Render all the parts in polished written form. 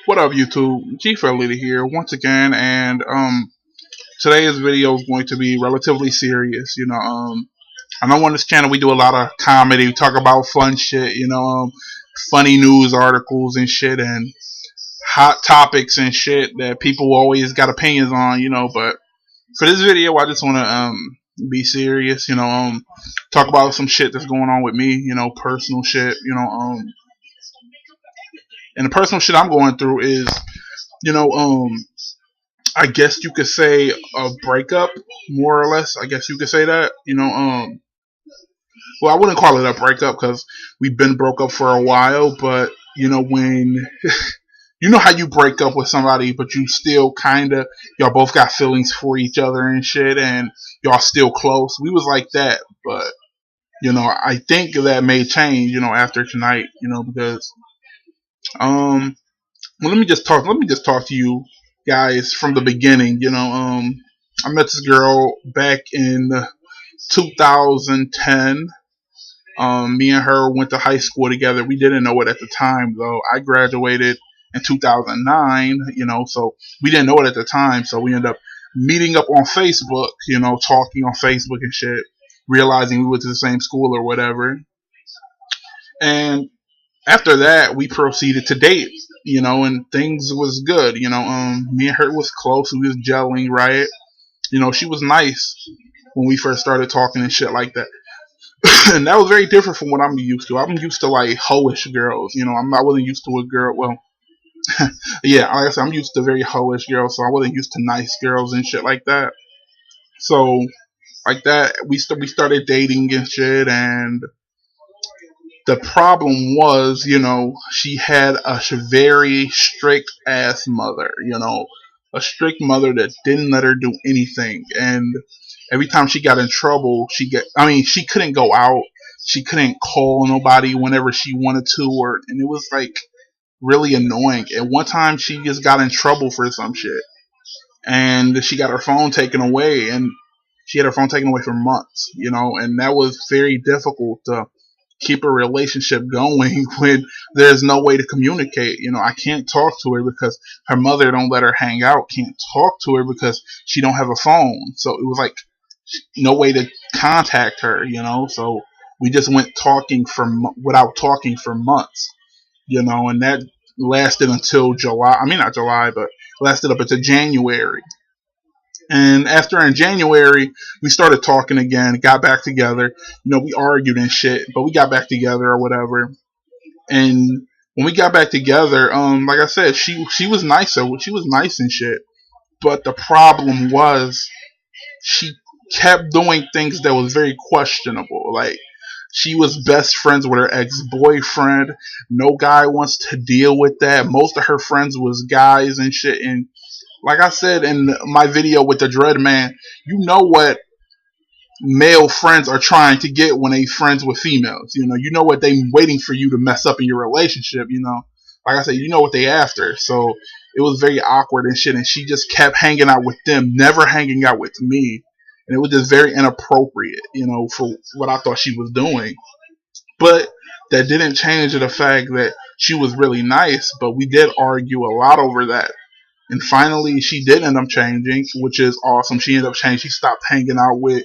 What up, YouTube? G Leader here once again, and today's video is going to be relatively serious. I know on this channel we do a lot of comedy, we talk about fun shit, funny news articles and shit, and hot topics and shit that people always got opinions on, But for this video, I just want to be serious, talk about some shit that's going on with me, personal shit, and the personal shit I'm going through is, you know, um I guess you could say a breakup, more or less. I guess you could say that. Well, I wouldn't call it a breakup because we've been broke up for a while. But when you know how you break up with somebody, but you still kind of y'all both got feelings for each other and shit, and y'all still close. We was like that, but I think that may change. After tonight. Because well, let me just talk. Let me just talk to you guys from the beginning. I met this girl back in 2010. Me and her went to high school together. We didn't know it at the time, though. I graduated in 2009. So we didn't know it at the time. So we ended up meeting up on Facebook. Talking on Facebook and shit. Realizing we went to the same school or whatever. And after that, we proceeded to date, and things was good, me and her was close, we was gelling, right? She was nice when we first started talking and shit like that. And that was very different from what I'm used to. I'm used to like hoish girls, I wasn't used to a girl, well, yeah, like I said, I'm used to very hoish girls, so I wasn't used to nice girls and shit like that. So, like that, we started dating and shit, and the problem was, she had a very strict ass mother, a strict mother that didn't let her do anything. And every time she got in trouble, she couldn't go out. She couldn't call nobody whenever she wanted to, and it was like really annoying. And one time she just got in trouble for some shit, and she got her phone taken away, and she had her phone taken away for months, and that was very difficult to keep a relationship going when there's no way to communicate. I can't talk to her because her mother don't let her hang out. Can't talk to her because she don't have a phone. So it was like no way to contact her. So we just went without talking for months. And that lasted until July. I mean, not July, but lasted up until January. And after in January, we started talking again, got back together. We argued and shit, but we got back together or whatever. And when we got back together, like I said, she was nicer. She was nice and shit. But the problem was she kept doing things that was very questionable. Like she was best friends with her ex-boyfriend. No guy wants to deal with that. Most of her friends was guys and shit. And like I said in my video with the Dread Man, you know what male friends are trying to get when they friends with females. You know what they waiting for you to mess up in your relationship. Like I said, you know what they after. So it was very awkward and shit. And she just kept hanging out with them, never hanging out with me. And it was just very inappropriate, for what I thought she was doing. But that didn't change the fact that she was really nice. But we did argue a lot over that. And finally, she did end up changing, which is awesome. She ended up changing. She stopped hanging out with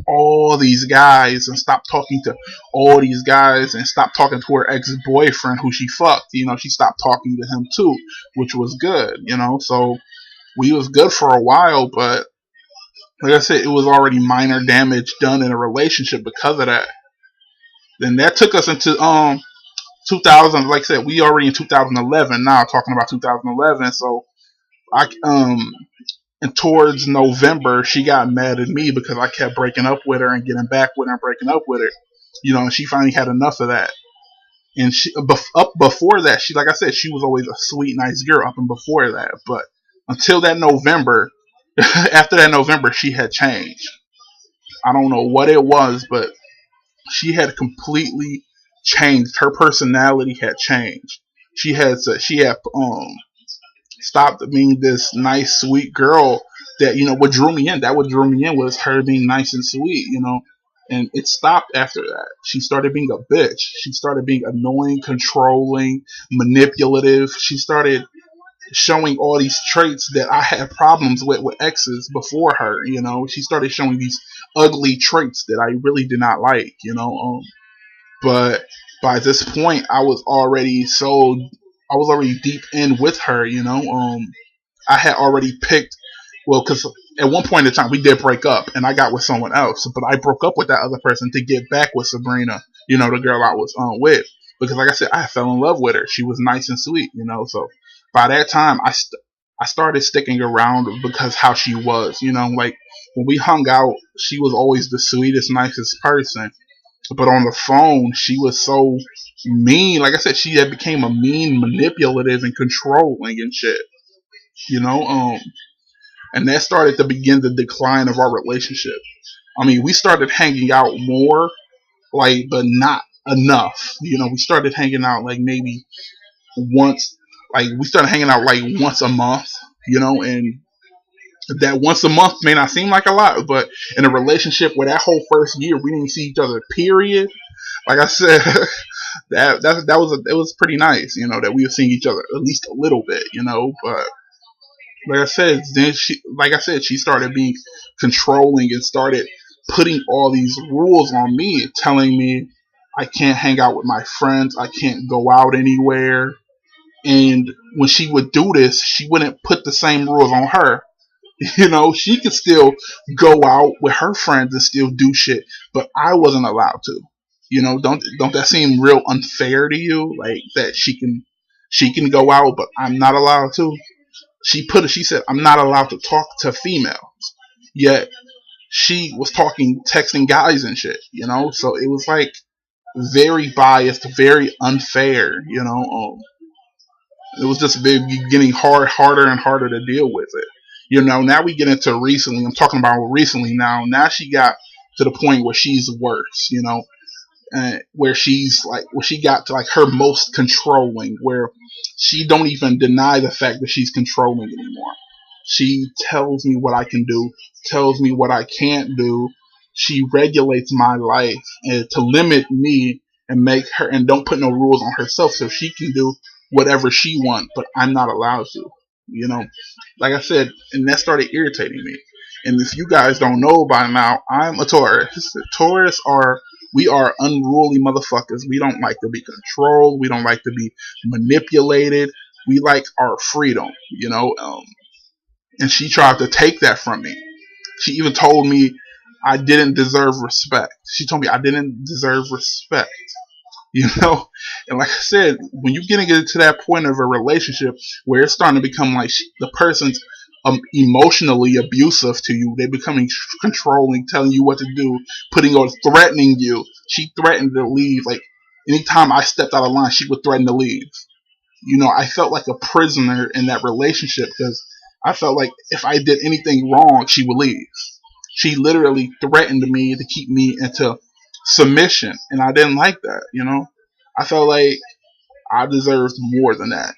all these guys and stopped talking to all these guys and stopped talking to her ex-boyfriend who she fucked. She stopped talking to him too, which was good, So we was good for a while, but like I said, it was already minor damage done in a relationship because of that. Then that took us into 2000, like I said, we already in 2011 now, talking about 2011. So and towards November, she got mad at me because I kept breaking up with her and getting back with her and breaking up with her. And she finally had enough of that. And up before that, like I said, she was always a sweet, nice girl up and before that. But until that November, after that November, she had changed. I don't know what it was, but she had completely changed. Her personality had changed. She had stopped being this nice, sweet girl that what drew me in. That what drew me in was her being nice and sweet, And it stopped after that. She started being a bitch. She started being annoying, controlling, manipulative. She started showing all these traits that I had problems with exes before her. She started showing these ugly traits that I really did not like. But by this point, I was already deep in with her. I had already picked, well, because at one point in time we did break up and I got with someone else, but I broke up with that other person to get back with Sabrina, the girl I was with, because like I said, I fell in love with her. She was nice and sweet, so by that time I started sticking around because how she was, like when we hung out, she was always the sweetest, nicest person, but on the phone she was so mean. Like I said, she had became a mean, manipulative, and controlling and shit, you know um and that started to begin the decline of our relationship. I mean, we started hanging out more, like, but not enough. We started hanging out like maybe once, like we started hanging out like once a month. And that once a month may not seem like a lot, but in a relationship where that whole first year we didn't see each other, period. Like I said, it was pretty nice, that we were seeing each other at least a little bit, but like I said, she started being controlling and started putting all these rules on me, telling me I can't hang out with my friends, I can't go out anywhere. And when she would do this, she wouldn't put the same rules on her. She could still go out with her friends and still do shit, but I wasn't allowed to. Don't that seem real unfair to you? Like that she can go out, but I'm not allowed to. She said I'm not allowed to talk to females, yet she was texting guys and shit. So it was like very biased, very unfair. It was just getting harder and harder to deal with it. Now we get into recently. I'm talking about recently now. Now she got to the point where she's worse. Where she got to like her most controlling, where she don't even deny the fact that she's controlling anymore. She tells me what I can do, tells me what I can't do. She regulates my life and to limit me and make her, and don't put no rules on herself so she can do whatever she wants, but I'm not allowed to. You know, like I said, and that started irritating me. And if you guys don't know by now, I'm a Taurus. Taurus are we are unruly motherfuckers. We don't like to be controlled. We don't like to be manipulated. We like our freedom, and she tried to take that from me. She even told me I didn't deserve respect. She told me I didn't deserve respect. you know and like I said, when you're getting into that point of a relationship where it's starting to become like the person's emotionally abusive to you, they're becoming controlling, telling you what to do, putting or threatening you. She threatened to leave. Like anytime I stepped out of line, she would threaten to leave. I felt like a prisoner in that relationship because I felt like if I did anything wrong, she would leave. She literally threatened me to keep me into submission, and I didn't like that. I felt like I deserved more than that.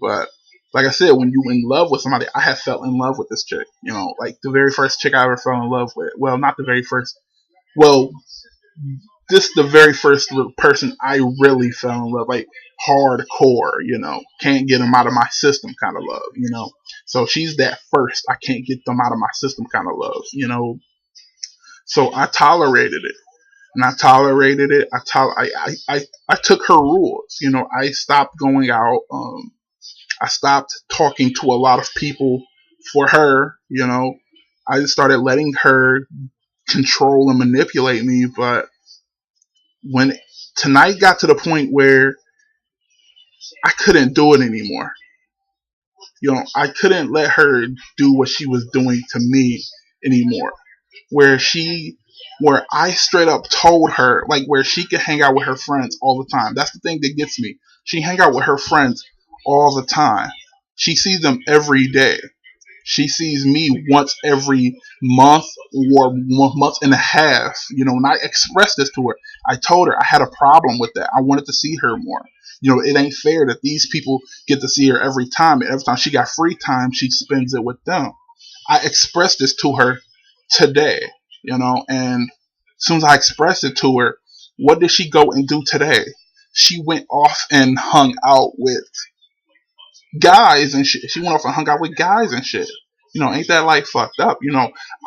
But like I said, when you in love with somebody, I had fell in love with this chick. Like the very first chick I ever fell in love with. Well, not the very first. Well, this the very first person I really fell in love, like hardcore. Can't get them out of my system kind of love. So she's that first. I can't get them out of my system kind of love. So I tolerated it. And I tolerated it. I took her rules. I stopped going out. I stopped talking to a lot of people for her. I just started letting her control and manipulate me. But when tonight got to the point where I couldn't do it anymore. I couldn't let her do what she was doing to me anymore. Where I straight up told her, like, where she could hang out with her friends all the time. That's the thing that gets me. She hang out with her friends all the time. She sees them every day. She sees me once every month or month and a half. And I expressed this to her. I told her I had a problem with that. I wanted to see her more. It ain't fair that these people get to see her every time. And every time she got free time, she spends it with them. I expressed this to her today, and soon as I expressed it to her, what did she go and do today? She went off and hung out with guys and shit. She went off and hung out with guys and shit. Ain't that like fucked up?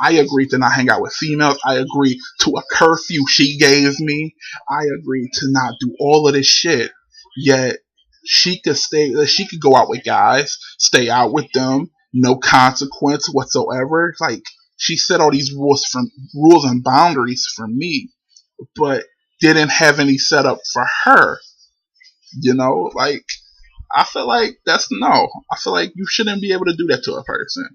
I agreed to not hang out with females. I agreed to a curfew she gave me. I agreed to not do all of this shit. Yet she could go out with guys, stay out with them, no consequence whatsoever. Like, she set all these rules and boundaries for me, but didn't have any set up for her. Like, I feel like that's no. I feel like you shouldn't be able to do that to a person.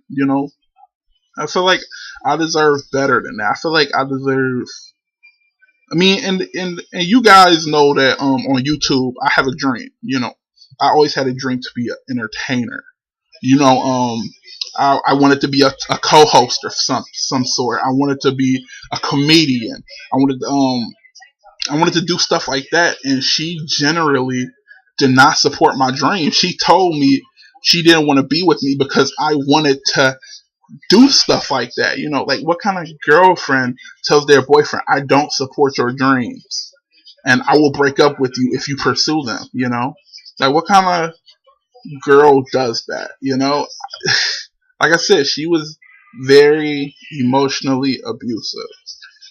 I feel like I deserve better than that. I feel like I deserve. I mean, and you guys know that on YouTube I have a dream. I always had a dream to be an entertainer. You know, I wanted to be a co-host of some sort. I wanted to be a comedian. I wanted to do stuff like that, and she generally did not support my dream. She told me she didn't want to be with me because I wanted to do stuff like that. Like, what kind of girlfriend tells their boyfriend, I don't support your dreams and I will break up with you if you pursue them? Like, what kind of girl does that? Like I said, she was very emotionally abusive.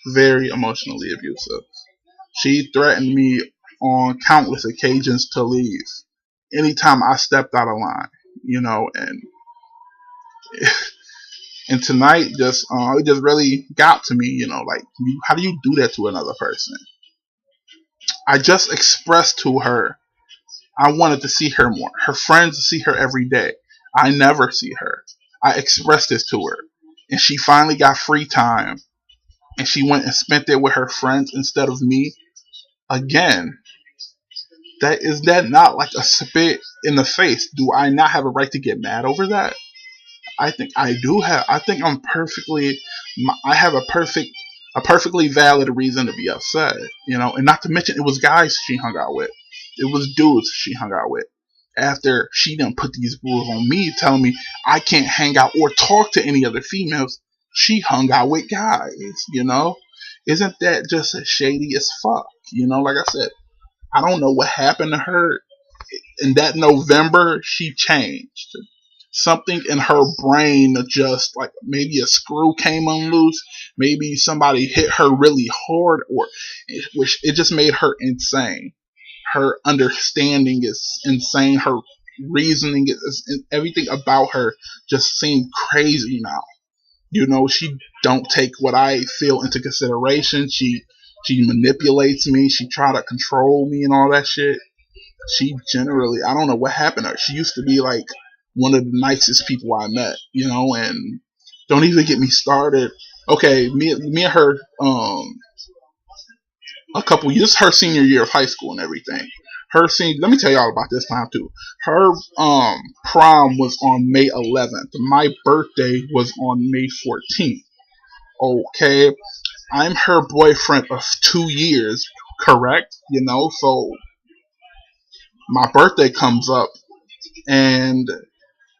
Very emotionally abusive. She threatened me on countless occasions to leave anytime I stepped out of line, and tonight it just really got to me, like, how do you do that to another person? I just expressed to her I wanted to see her more. Her friends see her every day. I never see her. I expressed this to her, and she finally got free time, and she went and spent it with her friends instead of me. Again, that not like a spit in the face? Do I not have a right to get mad over that? I think I do have. I think I have a perfectly valid reason to be upset. And not to mention, it was guys she hung out with. It was dudes she hung out with. After she done put these rules on me, telling me I can't hang out or talk to any other females, she hung out with guys. Isn't that just shady as fuck? Like I said, I don't know what happened to her. In that November, she changed. Something in her brain, just like maybe a screw came unloose, maybe somebody hit her really hard, or which it just made her insane. Her understanding is insane. Her reasoning is everything about her just seemed crazy now. She don't take what I feel into consideration. She manipulates me. She try to control me and all that shit. She generally, I don't know what happened to her. She used to be like one of the nicest people I met, and don't even get me started. Okay, me and her, a couple years, her senior year of high school and everything. Let me tell y'all about this time too. Her prom was on May 11th. My birthday was on May 14th. Okay, I'm her boyfriend of 2 years, correct? So my birthday comes up, and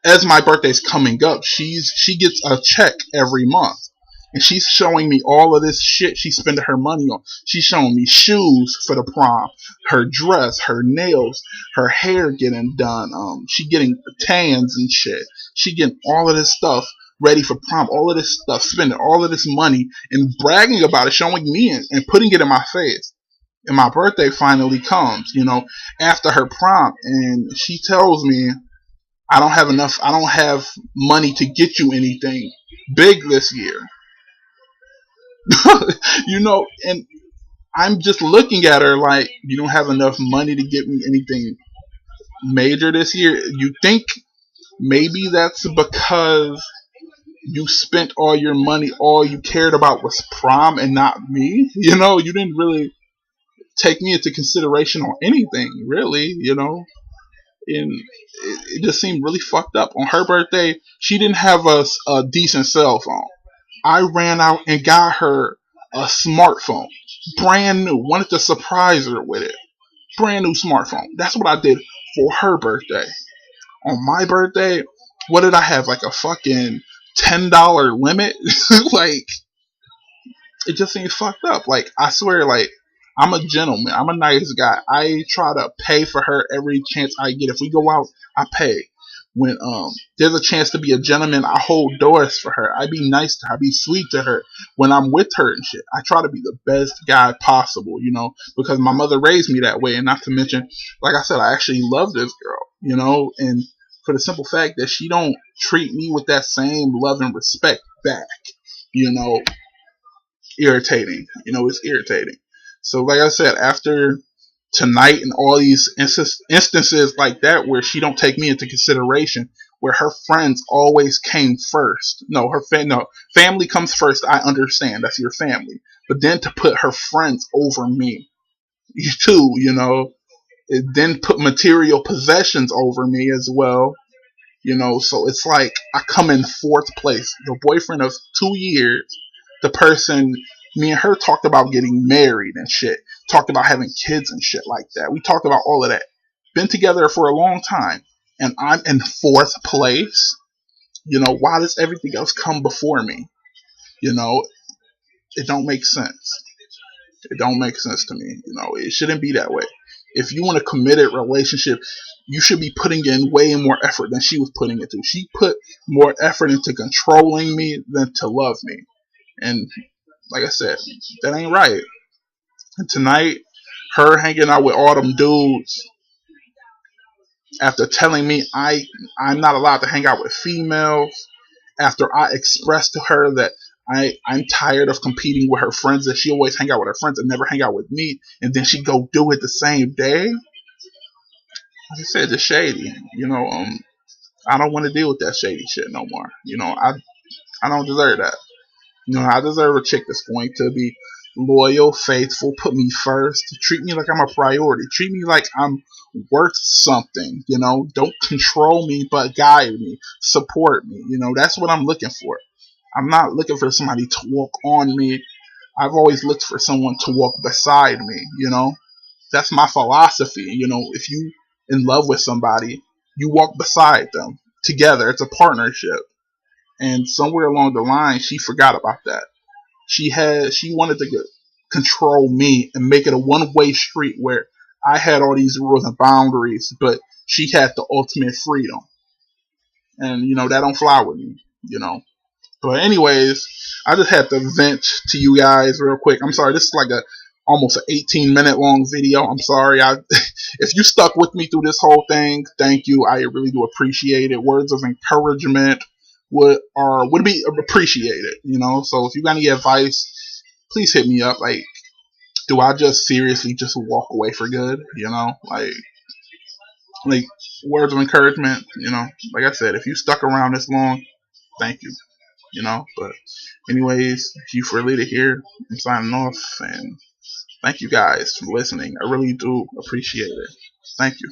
as my birthday's coming up, she gets a check every month. And she's showing me all of this shit she's spending her money on. She's showing me shoes for the prom, her dress, her nails, her hair getting done. She getting tans and shit. She getting all of this stuff ready for prom. All of this stuff, spending all of this money and bragging about it, showing me and putting it in my face. And my birthday finally comes, after her prom, and she tells me, I don't have money to get you anything big this year. And I'm just looking at her like, you don't have enough money to get me anything major this year? You think maybe that's because you spent all your money, all you cared about was prom and not me? You didn't really take me into consideration on anything, really, and it just seemed really fucked up. On her birthday, she didn't have a decent cell phone. I ran out and got her a smartphone, brand new. Wanted to surprise her with it, brand new smartphone. That's what I did for her birthday. On my birthday, what did I have? Like a fucking $10 limit? Like, it just seems fucked up. Like, I swear, like, I'm a gentleman. I'm a nice guy. I try to pay for her every chance I get. If we go out, I pay. When there's a chance to be a gentleman, I hold doors for her. I be nice to her. I be sweet to her when I'm with her and shit. I try to be the best guy possible, because my mother raised me that way. And not to mention, like I said, I actually love this girl, and for the simple fact that she don't treat me with that same love and respect back, you know, irritating. It's irritating. So, like I said, after tonight and all these instances like that where she don't take me into consideration, where her friends always came first. No, no, family comes first. I understand that's your family, but then to put her friends over me, you too, it then put material possessions over me as well. So it's like I come in fourth place, the boyfriend of 2 years, the person me and her talked about getting married and shit, talked about having kids and shit like that. We talked about all of that. Been together for a long time, and I'm in fourth place. Why does everything else come before me? You know, it don't make sense. It don't make sense to me. It shouldn't be that way. If you want a committed relationship, you should be putting in way more effort than she was putting into. She put more effort into controlling me than to love me. And like I said, that ain't right. And tonight, her hanging out with all them dudes after telling me I'm not allowed to hang out with females, after I expressed to her that I'm tired of competing with her friends, that she always hang out with her friends and never hang out with me, and then she go do it the same day. Like I said, it's shady. I don't want to deal with that shady shit no more. I don't deserve that. I deserve a chick that's going to be loyal, faithful, put me first, treat me like I'm a priority, treat me like I'm worth something. Don't control me, but guide me, support me. That's what I'm looking for. I'm not looking for somebody to walk on me. I've always looked for someone to walk beside me. That's my philosophy. If you in love with somebody, you walk beside them together. It's a partnership. And somewhere along the line, she forgot about that. She wanted to control me and make it a one-way street where I had all these rules and boundaries, but she had the ultimate freedom. And that don't fly with me. But anyways, I just had to vent to you guys real quick. I'm sorry, this is like a almost an 18-minute long video. I'm sorry. If you stuck with me through this whole thing, thank you. I really do appreciate it. Words of encouragement would be appreciated. So if you got any advice, please hit me up. Like, do I just seriously just walk away for good? Like words of encouragement. Like I said, if you stuck around this long, thank you. But anyways, you for Leader here. I'm signing off, and thank you guys for listening. I really do appreciate it. Thank you.